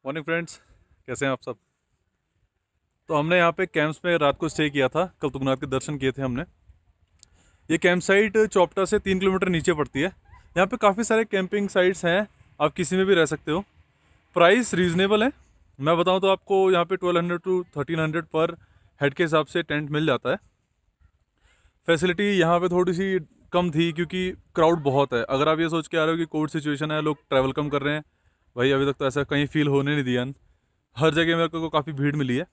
Morning friends, कैसे हैं आप सब। तो हमने यहाँ पे कैंप्स में रात को स्टे किया था। कल तुंगनाथ के दर्शन किए थे हमने। ये कैंप साइट चोपटा से 3 किलोमीटर नीचे पड़ती है। यहाँ पे काफ़ी सारे कैंपिंग साइट्स हैं, आप किसी में भी रह सकते हो। प्राइस रीज़नेबल है। मैं बताऊँ तो आपको यहाँ पे 1200 to 1300 पर हेड के हिसाब से टेंट मिल जाता है। फैसिलिटी यहाँ पे थोड़ी सी कम थी क्योंकि क्राउड बहुत है। अगर आप ये सोच के आ रहे हो कि कोविड सिचुएशन है, लोग ट्रैवल कम कर रहे हैं, भाई अभी तक तो ऐसा कहीं फील होने नहीं दिया। हर जगह मेरे को काफ़ी भीड़ मिली है।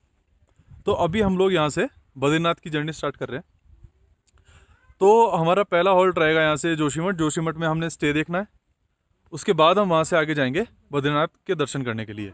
तो अभी हम लोग यहाँ से बद्रीनाथ की जर्नी स्टार्ट कर रहे हैं। तो हमारा पहला हॉल्ट रहेगा यहाँ से जोशीमठ। जोशीमठ में हमने स्टे देखना है। उसके बाद हम वहाँ से आगे जाएंगे बद्रीनाथ के दर्शन करने के लिए।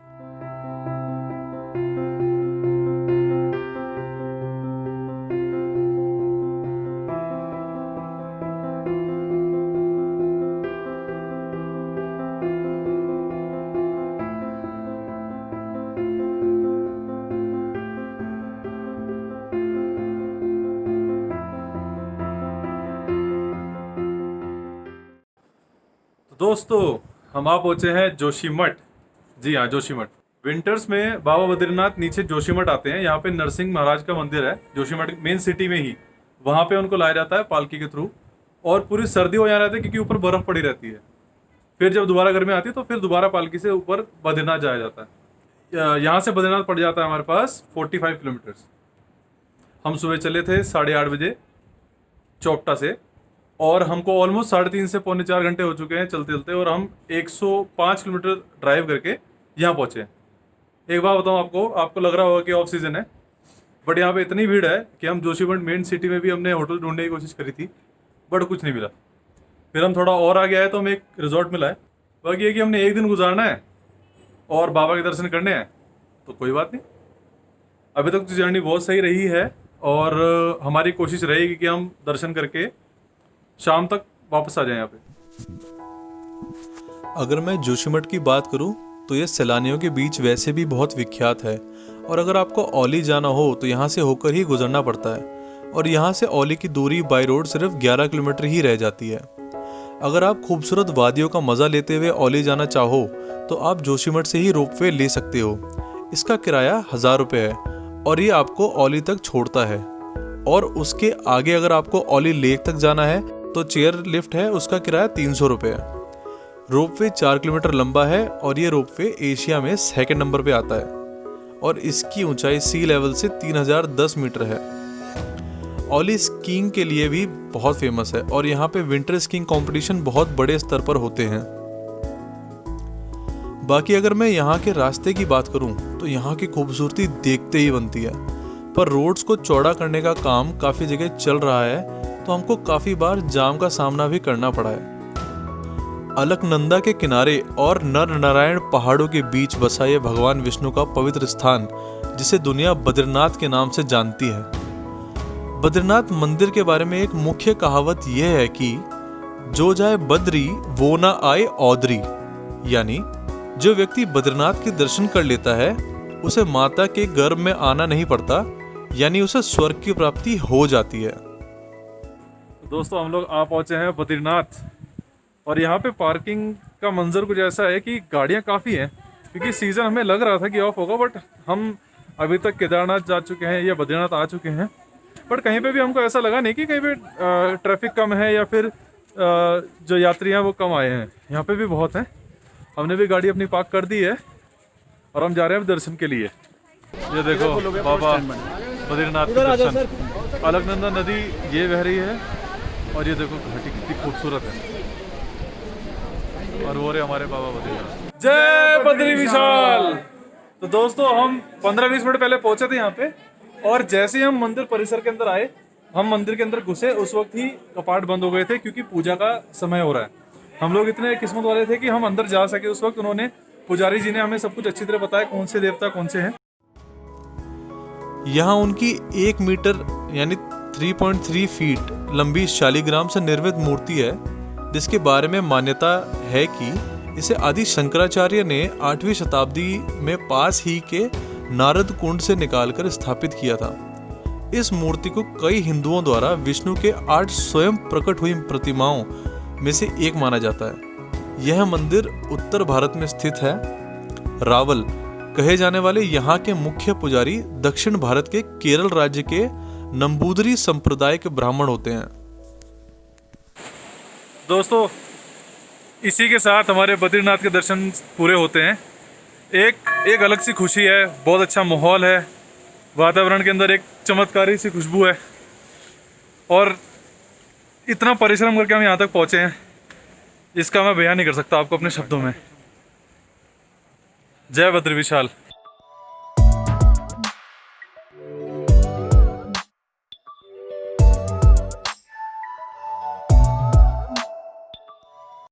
दोस्तों, हम आ पहुँचे हैं जोशीमठ। जी हाँ, जोशीमठ। विंटर्स में बाबा बद्रीनाथ नीचे जोशीमठ आते हैं। यहाँ पे नरसिंह महाराज का मंदिर है जोशीमठ मेन सिटी में ही। वहाँ पे उनको लाया जाता है पालकी के थ्रू, और पूरी सर्दी हो जाती है क्योंकि ऊपर बर्फ़ पड़ी रहती है। फिर जब दोबारा गर्मी आती है तो फिर दोबारा पालकी से ऊपर बद्रीनाथ जाया जाता है। यहाँ से बद्रीनाथ पड़ जाता है हमारे पास 45 किलोमीटर्स। हम सुबह चले थे 8:30 बजे चोपटा से, और हमको ऑलमोस्ट 3.5 से पौने 4 घंटे हो चुके हैं चलते चलते, और हम 105 किलोमीटर ड्राइव करके यहाँ पहुँचे। एक बात बताऊँ आपको लग रहा होगा कि ऑफ सीज़न है, बट यहाँ पे इतनी भीड़ है कि हम जोशीमठ मेन सिटी में भी हमने होटल ढूंढने की कोशिश करी थी, बट कुछ नहीं मिला। फिर हम थोड़ा और आगे आए तो हमें एक रिजॉर्ट मिला है। बाकी ये कि हमने एक दिन गुजारना है और बाबा के दर्शन करने हैं, तो कोई बात नहीं। अभी तक तो जर्नी बहुत सही रही है, और हमारी कोशिश रहेगी कि हम दर्शन करके शाम तक वापस आ जाएं यहाँ पे। अगर मैं जोशीमठ की बात करूं तो यह सैलानियों के बीच वैसे भी बहुत विख्यात है, और अगर आपको औली जाना हो तो यहाँ से होकर ही गुजरना पड़ता है, और यहाँ से औली की दूरी बाई रोड सिर्फ 11 किलोमीटर ही रह जाती है। अगर आप खूबसूरत वादियों का मज़ा लेते हुए औली जाना चाहो तो आप जोशीमठ से ही रोपवे ले सकते हो। इसका किराया 1000 रुपये है, और ये आपको औली तक छोड़ता है। और उसके आगे अगर आपको औली लेक तक जाना है तो चेयर लिफ्ट है, उसका किराया 300 रुपये है। रोपवे 4 किलोमीटर लंबा है, और ये रोपवे एशिया में 2nd नंबर पे आता है, और इसकी ऊंचाई सी लेवल से 3010 मीटर है। औली स्कीइंग के लिए भी बहुत फेमस है, और यहाँ पे विंटर स्कीइंग कंपटीशन बहुत बड़े स्तर पर होते हैं। बाकी अगर मैं यहाँ के रास्ते की बात करूँ तो यहाँ की खूबसूरती देखते ही बनती है, पर रोड्स को चौड़ा करने का काम काफ़ी जगह चल रहा है, तो हमको काफ़ी बार जाम का सामना भी करना पड़ा है। अलकनंदा के किनारे और नर नारायण पहाड़ों के बीच बसा ये भगवान विष्णु का पवित्र स्थान, जिसे दुनिया बद्रीनाथ के नाम से जानती है। बद्रीनाथ मंदिर के बारे में एक मुख्य कहावत यह है कि जो जाए बद्री वो ना आए औदरी, यानी जो व्यक्ति बद्रीनाथ के दर्शन कर लेता है उसे माता के गर्भ में आना नहीं पड़ता, यानी उसे स्वर्ग की प्राप्ति हो जाती है। दोस्तों, हम लोग आ पहुँचे हैं बद्रीनाथ, और यहाँ पे पार्किंग का मंजर कुछ ऐसा है कि गाड़ियाँ काफ़ी हैं, क्योंकि सीज़न हमें लग रहा था कि ऑफ होगा, बट हम अभी तक केदारनाथ जा चुके हैं या बद्रीनाथ आ चुके हैं, बट कहीं पे भी हमको ऐसा लगा नहीं कि कहीं पे ट्रैफिक कम है या फिर जो यात्री हैं वो कम आए हैं। यहाँ पे भी बहुत हैं। हमने भी गाड़ी अपनी पार्क कर दी है, और हम जा रहे हैं दर्शन के लिए। ये देखो बाबा बद्रीनाथ के दर्शन। अलकनंदा नदी ये बह रही है, और ये देखो घाटी कितनी खूबसूरत है, और वो रहे हमारे बाबा बद्रीनाथ। जय बद्री विशाल। तो दोस्तों, हम 15-20 मिनट पहले पहुंचे थे यहाँ पे, और जैसे ही हम मंदिर परिसर के अंदर आए, हम मंदिर के अंदर घुसे, उस वक्त ही कपाट बंद हो गए थे क्योंकि पूजा का समय हो रहा है। हम लोग इतने किस्मत वाले थे कि हम अंदर जा सके उस वक्त। उन्होंने, पुजारी जी ने हमें सब कुछ अच्छी तरह बताया कौन से देवता कौन से हैं। यहाँ उनकी 1 मीटर यानी 3.3 फीट लंबी शालिग्राम से निर्मित मूर्ति है, जिसके बारे में मान्यता है कि इसे आदि शंकराचार्य ने 8वीं शताब्दी में पास ही के नारद कुंड से निकालकर स्थापित किया था। इस मूर्ति को कई हिंदुओं द्वारा विष्णु के 8 स्वयं प्रकट हुई प्रतिमाओं में से एक माना जाता है। यह मंदिर उत्तर भारत में स्थित है। रावल कहे जाने वाले यहाँ के मुख्य पुजारी दक्षिण भारत के केरल राज्य के नंबूदरी संप्रदाय के ब्राह्मण होते हैं। दोस्तों, इसी के साथ हमारे बद्रीनाथ के दर्शन पूरे होते हैं। एक अलग सी खुशी है, बहुत अच्छा माहौल है, वातावरण के अंदर एक चमत्कारी सी खुशबू है, और इतना परिश्रम करके हम यहाँ तक पहुँचे हैं, इसका मैं बयान नहीं कर सकता आपको अपने शब्दों में। जय बद्री विशाल।